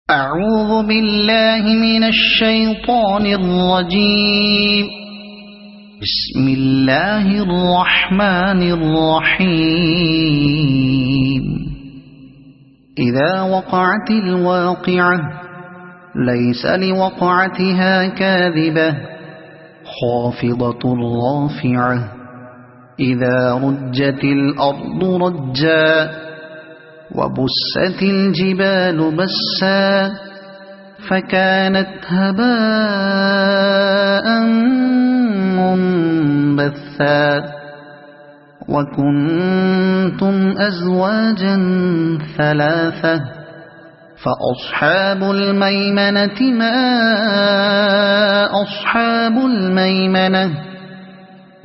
أعوذ بالله من الشيطان الرجيم. بسم الله الرحمن الرحيم. إذا وقعت الواقعة ليس لوقعتها كاذبة خافضة رافعة. إذا رجت الأرض رجا وبست الجبال بسا فكانت هباء منبثا وكنتم أزواجا ثلاثة فأصحاب الميمنة ما أصحاب الميمنة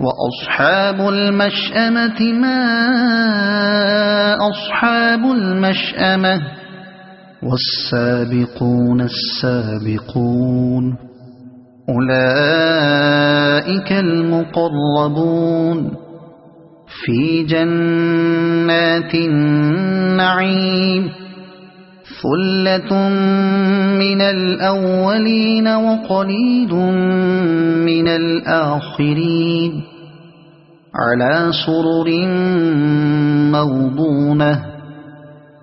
وأصحاب المشأمة ما أصحاب المشأمة والسابقون السابقون أولئك المقربون في جنات النعيم. ثلة من الأولين وقليل من الآخرين على سرر موضونة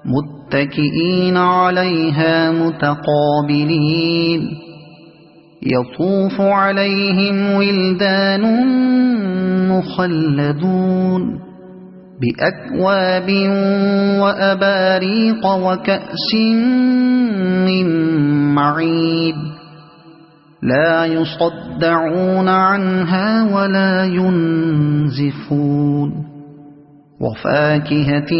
متكئين عليها متقابلين. يطوف عليهم ولدان مخلدون بأكواب وأباريق وكأس من معين لا يصدعون عنها ولا ينزفون. وفاكهة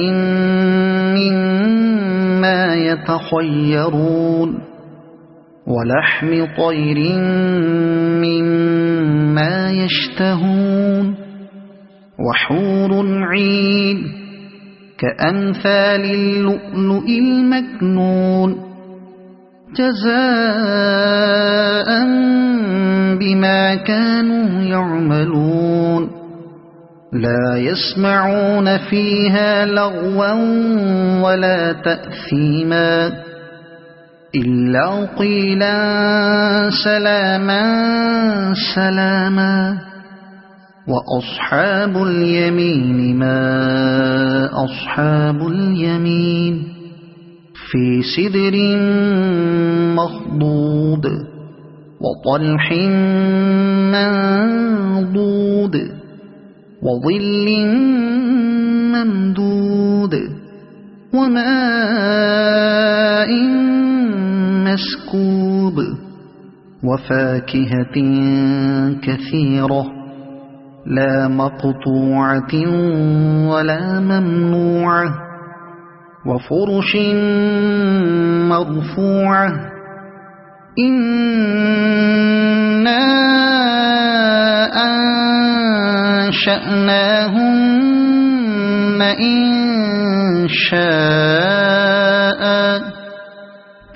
مما يتخيرون ولحم طير مما يشتهون وحور عين كأمثال اللؤلؤ المكنون جزاء بما كانوا يعملون. لا يسمعون فيها لغوا ولا تأثيما إلا قيلا سلاما سلاما. وأصحاب اليمين ما أصحاب اليمين في سدر مخضود وطلح منضود وظل ممدود وماء مسكوب وفاكهة كثيرة لا مقطوعة ولا ممنوعة وفرش مرفوعة. إنا أنشأناهن إنشاء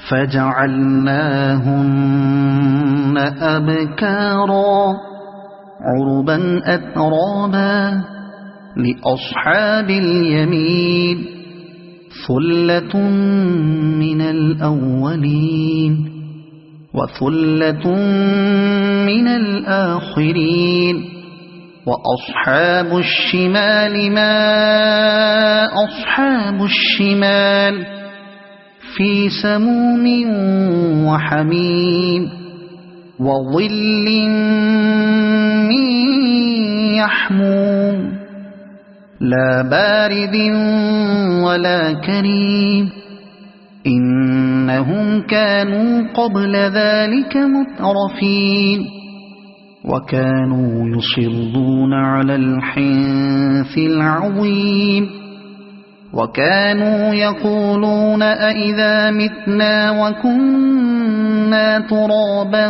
فجعلناهن أبكارا عربا أترابا لأصحاب اليمين. ثلة من الأولين وثلة من الآخرين. وأصحاب الشمال ما أصحاب الشمال في سموم وحميم وظل من يحموم لا بارد ولا كريم. إنهم كانوا قبل ذلك مترفين وكانوا يصرون على الحنث العظيم وكانوا يقولون أئذا متنا وكنا ترابا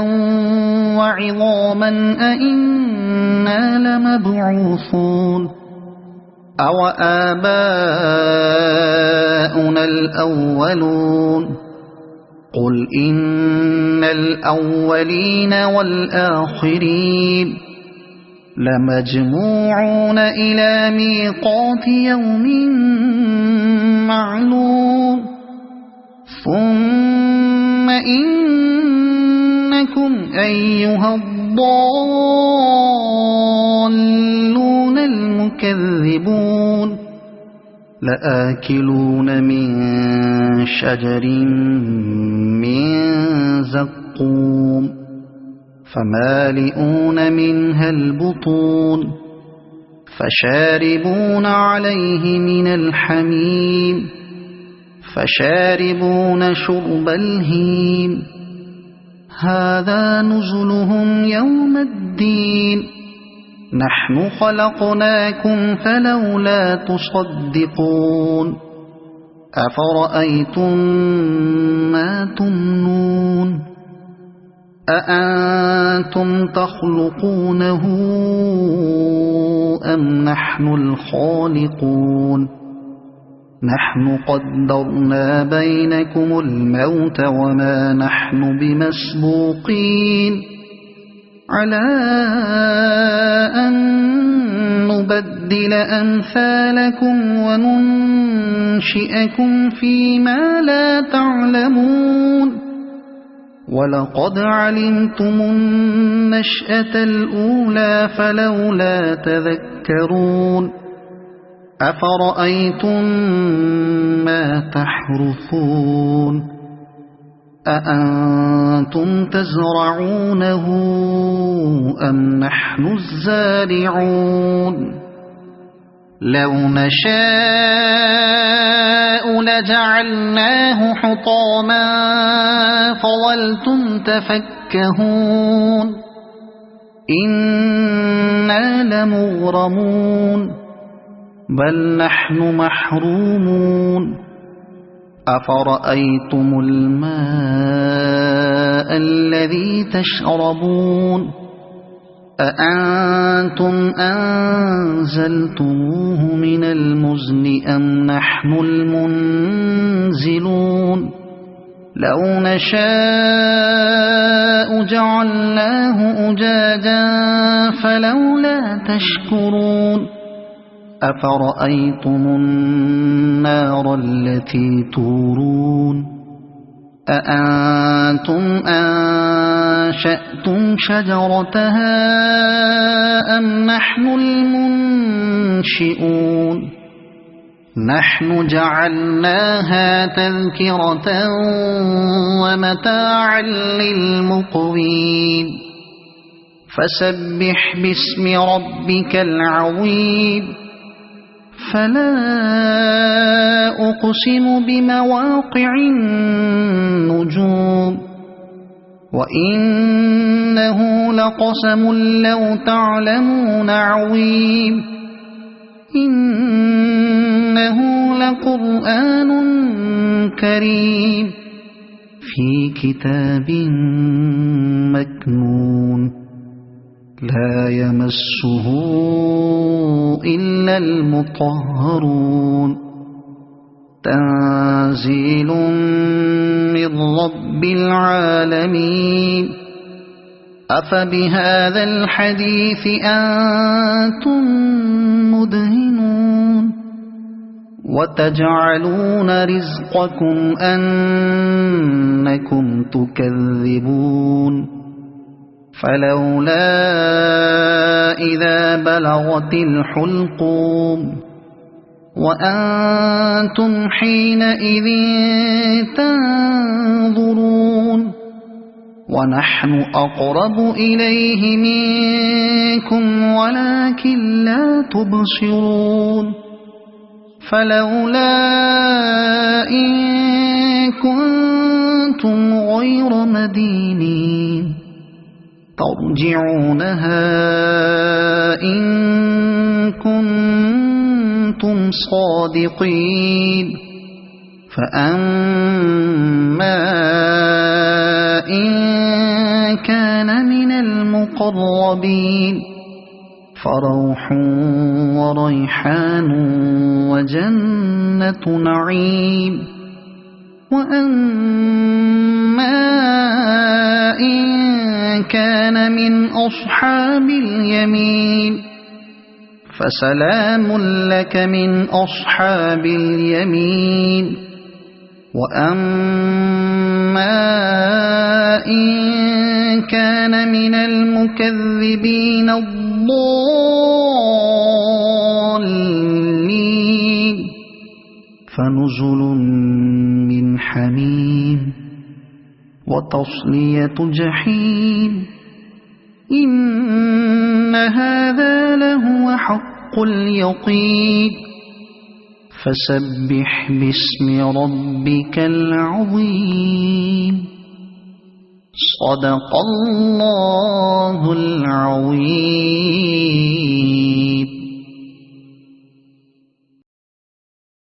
وعظاما أئنا لمبعوثون أو آباؤنا الأولون. قل إن الأولين والآخرين لمجموعون إلى ميقات يوم معلوم ثم إنكم أيها الضالون المكذبون لآكلون من شجر من زقوم فمالئون منها البطون فشاربون عليه من الحميم فشاربون شرب الهيم هذا نزلهم يوم الدين نحن خلقناكم فلولا تصدقون أفرأيتم ما تمنون أأنتم تخلقونه أم نحن الخالقون نحن قدرنا بينكم الموت وما نحن بمسبوقين على أن نبدل أمثالكم وننشئكم فيما لا تعلمون ولقد علمتم النشأة الأولى فلولا تذكرون أفرأيتم ما تحرثون أأنتم تزرعونه أم نحن الزارعون لو نشاء لجعلناه حطاما فظلتم تفكهون إنا لمغرمون بل نحن محرومون أفرأيتم الماء الذي تشربون أأنتم أنزلتموه من المزن أم نحن المنزلون لو نشاء جعلناه أجاجا فلولا تشكرون أفرأيتم النار التي تورون أأنتم أنشأتم شجرتها أم نحن المنشئون نحن جعلناها تذكرة ومتاعا للمقوين فسبح باسم ربك العظيم فلا أقسم بمواقع النجوم وإنه لقسم لو تعلمون عظيم إنه لقرآن كريم في كتاب مكنون لا يمسه إلا المطهرون تنزيل من رب العالمين أفبهذا الحديث أنتم مدهنون وتجعلون رزقكم أنكم تكذبون فلولا إذا بلغت الحلقوم وأنتم حينئذ تنظرون ونحن أقرب إليه منكم ولكن لا تبصرون فلولا إن كنتم غير مدينين ترجعونها إن كنتم صادقين فأما إن كان من المقربين فروح وريحان وجنة نعيم وأما إن كان من أصحاب اليمين فسلام لك من أصحاب اليمين وأما إن كان من المكذبين الضالين فنزل من حميم وتصلية جحيم إن هذا لهو حق اليقين فسبح باسم ربك العظيم صدق الله العظيم.